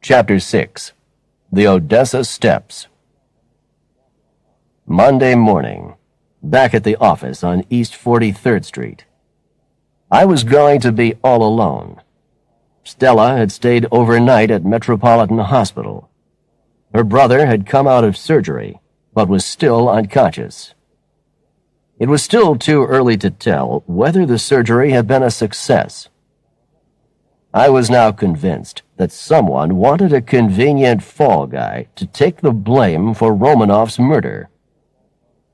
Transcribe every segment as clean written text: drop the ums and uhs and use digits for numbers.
Chapter 6. The Odessa Steps. Monday morning, back at the office on East 43rd Street. I was going to be all alone. Stella had stayed overnight at Metropolitan Hospital. Her brother had come out of surgery, but was still unconscious. It was still too early to tell whether the surgery had been a success. I was now convinced that someone wanted a convenient fall guy to take the blame for Romanov's murder.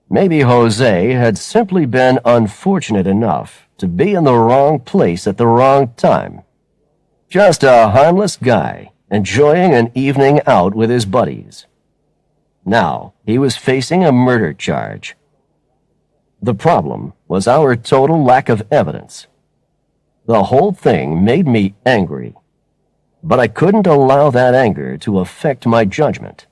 Maybe Jose had simply been unfortunate enough to be in the wrong place at the wrong time. Just a harmless guy, enjoying an evening out with his buddies. Now he was facing a murder charge. The problem was our total lack of evidence. The whole thing made me angry, but I couldn't allow that anger to affect my judgment.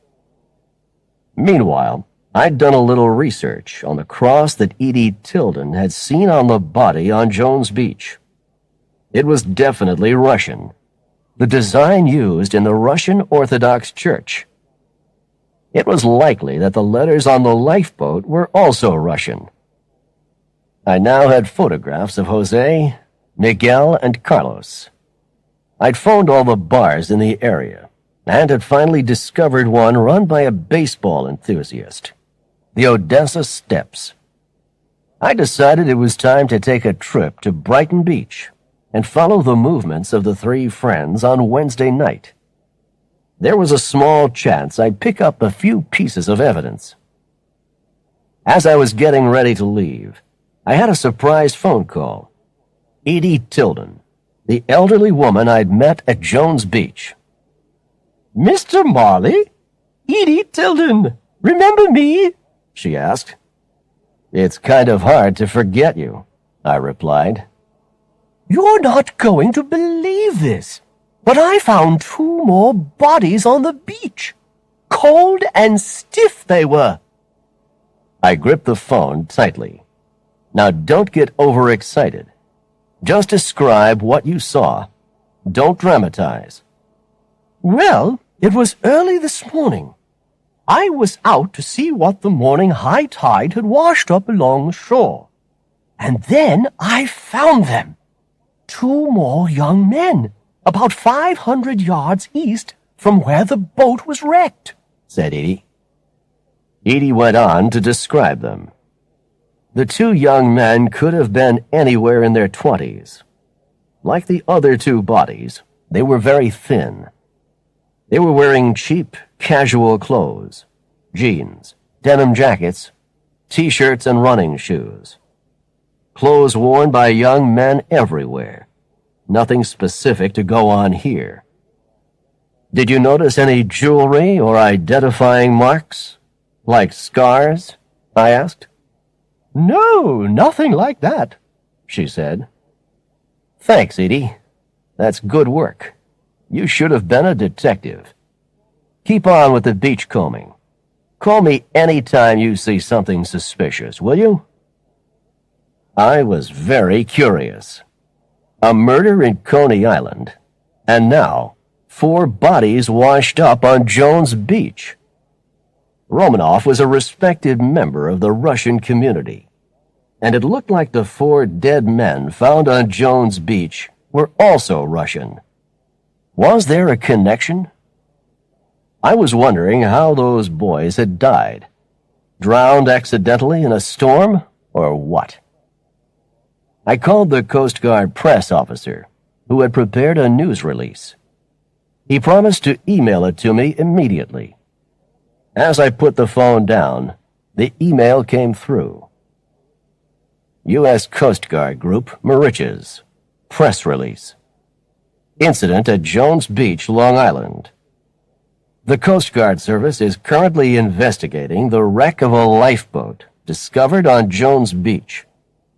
Meanwhile, I'd done a little research on the cross that Edie Tilden had seen on the body on Jones Beach. It was definitely Russian, the design used in the Russian Orthodox Church. It was likely that the letters on the lifeboat were also Russian. I now had photographs of Jose, Miguel, and Carlos. I'd phoned all the bars in the area and had finally discovered one run by a baseball enthusiast, the Odessa Steps. I decided it was time to take a trip to Brighton Beach and follow the movements of the three friends on Wednesday night. There was a small chance I'd pick up a few pieces of evidence. As I was getting ready to leave, I had a surprise phone call. Edie Tilden, the elderly woman I'd met at Jones Beach. "Mr. Marley? Edie Tilden, remember me?" she asked. "It's kind of hard to forget you," I replied. "You're not going to believe this, but I found 2 more bodies on the beach. Cold and stiff they were." I gripped the phone tightly. "Now don't get overexcited. Just describe what you saw. Don't dramatize." "Well, it was early this morning. I was out to see what the morning high tide had washed up along the shore. And then I found them. 2 more young men, about 500 yards east from where the boat was wrecked," said Edie. Edie went on to describe them. The 2 young men could have been anywhere in their 20s. Like the other 2 bodies, they were very thin. They were wearing cheap, casual clothes, jeans, denim jackets, t-shirts, and running shoes. Clothes worn by young men everywhere. Nothing specific to go on here. "Did you notice any jewelry or identifying marks? Like scars?" I asked. "No, nothing like that," she said. "Thanks, Edie. That's good work. You should have been a detective. Keep on with the beachcombing. Call me any time you see something suspicious, will you?" I was very curious. A murder in Coney Island, and now 4 bodies washed up on Jones Beach. Romanov was a respected member of the Russian community, and it looked like the 4 dead men found on Jones Beach were also Russian. Was there a connection? I was wondering how those boys had died. Drowned accidentally in a storm, or what? I called the Coast Guard press officer, who had prepared a news release. He promised to email it to me immediately. As I put the phone down, the email came through. U.S. Coast Guard Group, Mauritius. Press release. Incident at Jones Beach, Long Island. The Coast Guard Service is currently investigating the wreck of a lifeboat discovered on Jones Beach,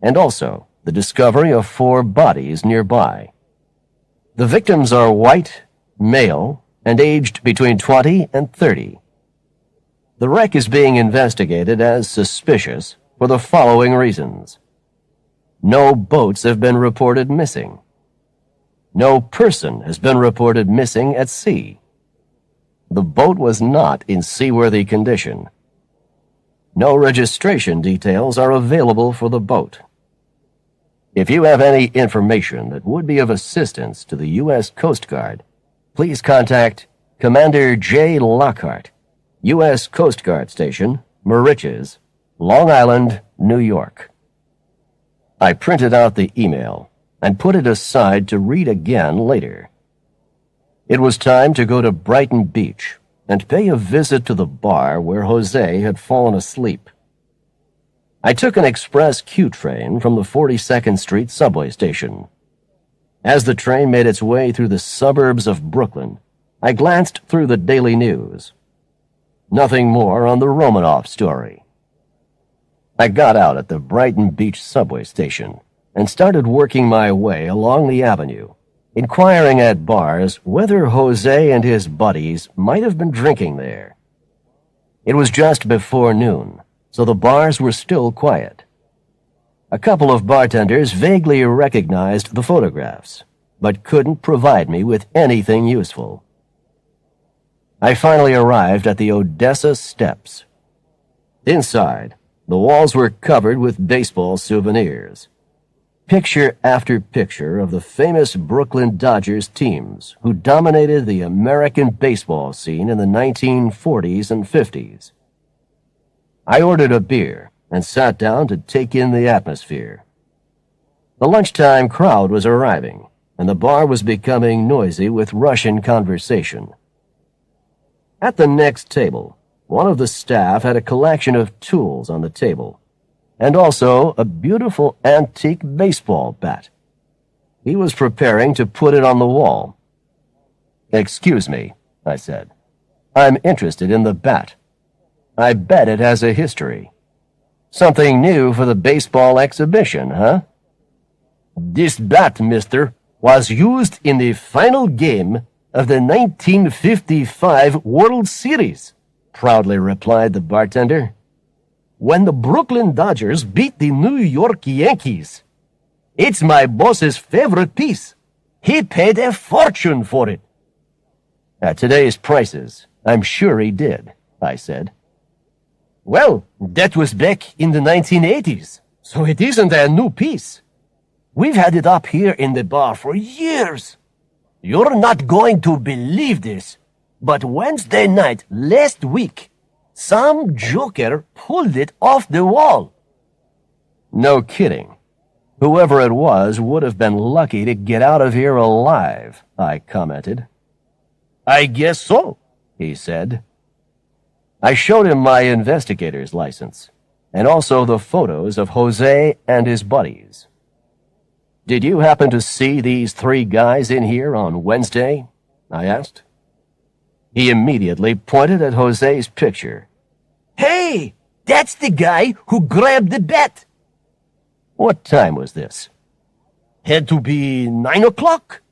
and also the discovery of 4 bodies nearby. The victims are white, male, and aged between 20 and 30. The wreck is being investigated as suspicious for the following reasons. No boats have been reported missing. No person has been reported missing at sea. The boat was not in seaworthy condition. No registration details are available for the boat. If you have any information that would be of assistance to the U.S. Coast Guard, please contact Commander J. Lockhart, U.S. Coast Guard Station, Moriches, Long Island, New York. I printed out the email and put it aside to read again later. It was time to go to Brighton Beach and pay a visit to the bar where Jose had fallen asleep. I took an express Q train from the 42nd Street subway station. As the train made its way through the suburbs of Brooklyn, I glanced through the Daily News. Nothing more on the Romanoff story. I got out at the Brighton Beach subway station and started working my way along the avenue, inquiring at bars whether Jose and his buddies might have been drinking there. It was just before noon, so the bars were still quiet. A couple of bartenders vaguely recognized the photographs, but couldn't provide me with anything useful. I finally arrived at the Odessa Steps. Inside, the walls were covered with baseball souvenirs. Picture after picture of the famous Brooklyn Dodgers teams who dominated the American baseball scene in the 1940s and 50s. I ordered a beer and sat down to take in the atmosphere. The lunchtime crowd was arriving, and the bar was becoming noisy with Russian conversation. At the next table, one of the staff had a collection of tools on the table, and also a beautiful antique baseball bat. He was preparing to put it on the wall. "Excuse me," I said. "I'm interested in the bat. I bet it has a history. Something new for the baseball exhibition, huh?" "This bat, mister, was used in the final game of the 1955 World Series," proudly replied the bartender. "When the Brooklyn Dodgers beat the New York Yankees. It's my boss's favorite piece. He paid a fortune for it." "At today's prices, I'm sure he did," I said. "Well, that was back in the 1980s, so it isn't a new piece. We've had it up here in the bar for years. You're not going to believe this, but Wednesday night last week, some joker pulled it off the wall." "No kidding. Whoever it was would have been lucky to get out of here alive," I commented. "I guess so," he said. I showed him my investigator's license, and also the photos of Jose and his buddies. "Did you happen to see these three guys in here on Wednesday?" I asked. He immediately pointed at Jose's picture. "Hey, that's the guy who grabbed the bat." "What time was this?" "Had to be 9 o'clock.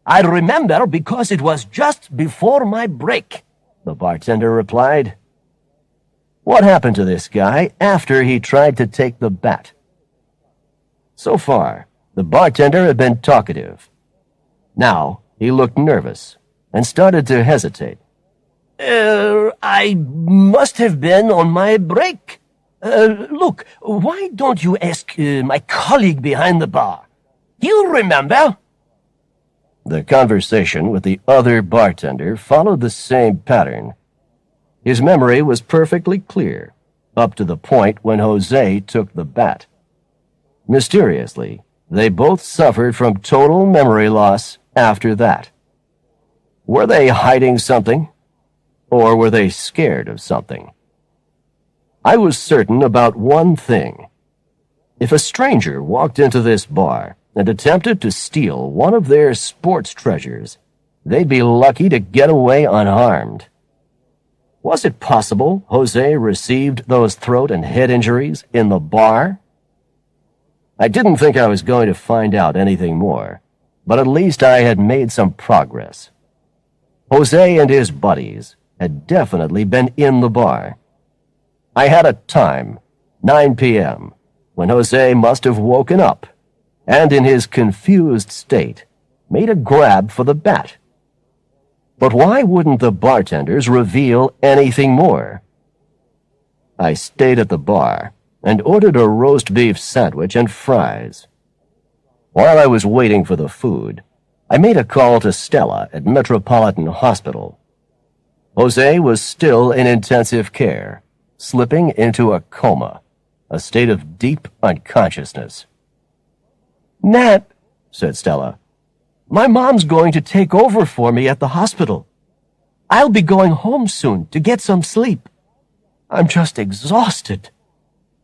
I remember because it was just before my break," the bartender replied. "What happened to this guy after he tried to take the bat?" So far, the bartender had been talkative. Now, he looked nervous and started to hesitate. I must have been on my break. Look, why don't you ask my colleague behind the bar? He'll remember." The conversation with the other bartender followed the same pattern. His memory was perfectly clear, up to the point when Jose took the bat. Mysteriously, they both suffered from total memory loss after that. Were they hiding something? Or were they scared of something? I was certain about one thing. If a stranger walked into this bar and attempted to steal one of their sports treasures, they'd be lucky to get away unharmed. Was it possible Jose received those throat and head injuries in the bar? I didn't think I was going to find out anything more, but at least I had made some progress. Jose and his buddies had definitely been in the bar. I had a time, 9 p.m., when Jose must have woken up and, in his confused state, made a grab for the bat. But why wouldn't the bartenders reveal anything more? I stayed at the bar and ordered a roast beef sandwich and fries. While I was waiting for the food, I made a call to Stella at Metropolitan Hospital. Jose was still in intensive care, slipping into a coma, a state of deep unconsciousness. "Nat," said Stella, "my mom's going to take over for me at the hospital. I'll be going home soon to get some sleep. I'm just exhausted,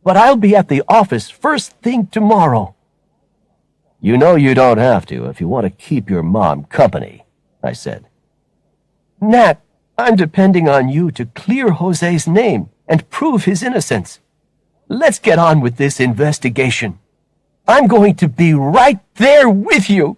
but I'll be at the office first thing tomorrow." "You know you don't have to if you want to keep your mom company," I said. "Nat, I'm depending on you to clear Jose's name and prove his innocence. Let's get on with this investigation. I'm going to be right there with you."